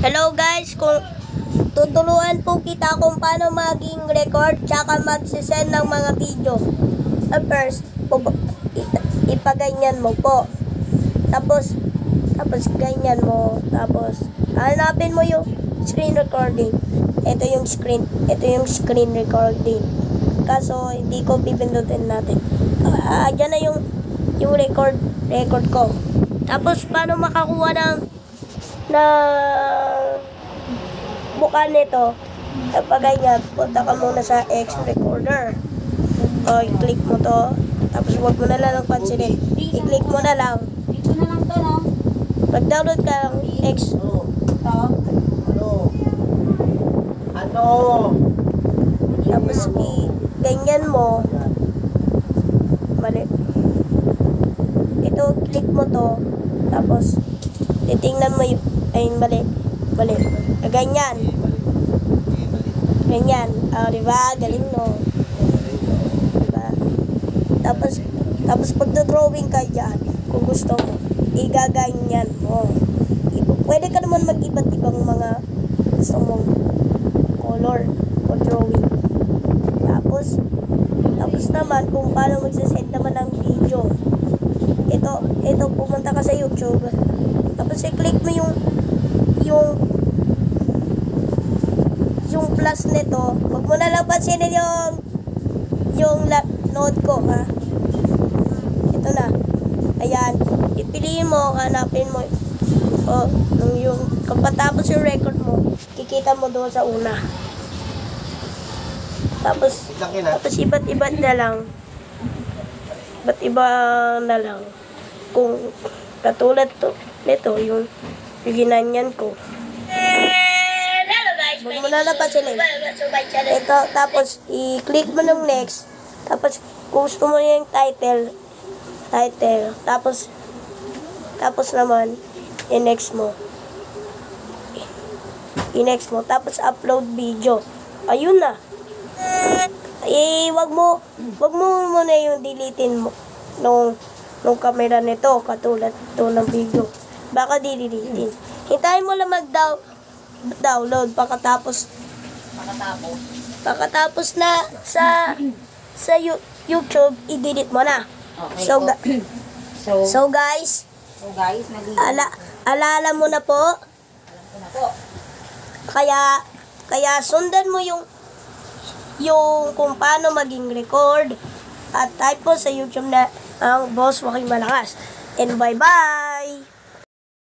Hello guys, kung tutulungan po kita kung paano maging record tsaka magsisend ng mga video. First, ipaganyan mo po. Tapos ganyan mo. Tapos hanapin mo yung screen recording. Ito yung screen recording. Kaso hindi ko pipindutin natin. Diyan na yung record ko. Tapos paano makakuha ng buka nito? Kapag ganyan, punta ka muna sa X recorder. O, i-click mo to. Tapos huwag mo na lang pansinin. I-click mo na lang. Dito na lang to, no? Mag-download ka ng X. Ano? Tapos ganyan mo. Mali. Ito, click mo to. Tapos titingnan mo yung mali. Ganyan. Ganyan. Diba? Galing, no? Diba? Tapos pagdodrawing ka dyan, kung gusto mo, igaganyan mo. Pwede ka naman mag-iba't ibang mga gusto mong color o drawing. Tapos naman, kung paano magsasend naman ng video. Ito, pumunta ka sa YouTube. Tapos i-click mo yung plus nito. Huwag mo na lang pansinin yung note ko, ha. Ito na. Ayan. Ipiliin mo, hanapin mo. Kapatapos yung record mo, kikita mo doon sa una. Tapos iba't-iba na lang. Iba na lang. Kung katulad nito, yung ginanyan ko. Huwag mo na napansinin. Ito, tapos i-click mo ng next. Tapos kung gusto mo yung title. Tapos naman, i-next mo. Tapos upload video. Ayun na. Wag mo muna yung deletein mo nung camera nito, katulad ito ng video. Baka dilitin. Hintayin mo lang mag-download pagkatapos na sa YouTube, i-delete mo na. Okay, So guys, alala mo na po. Alam ko na po. Kaya sundan mo yung kung paano maging record at type po sa YouTube na ang Boss Joaquin Malakas. And bye-bye!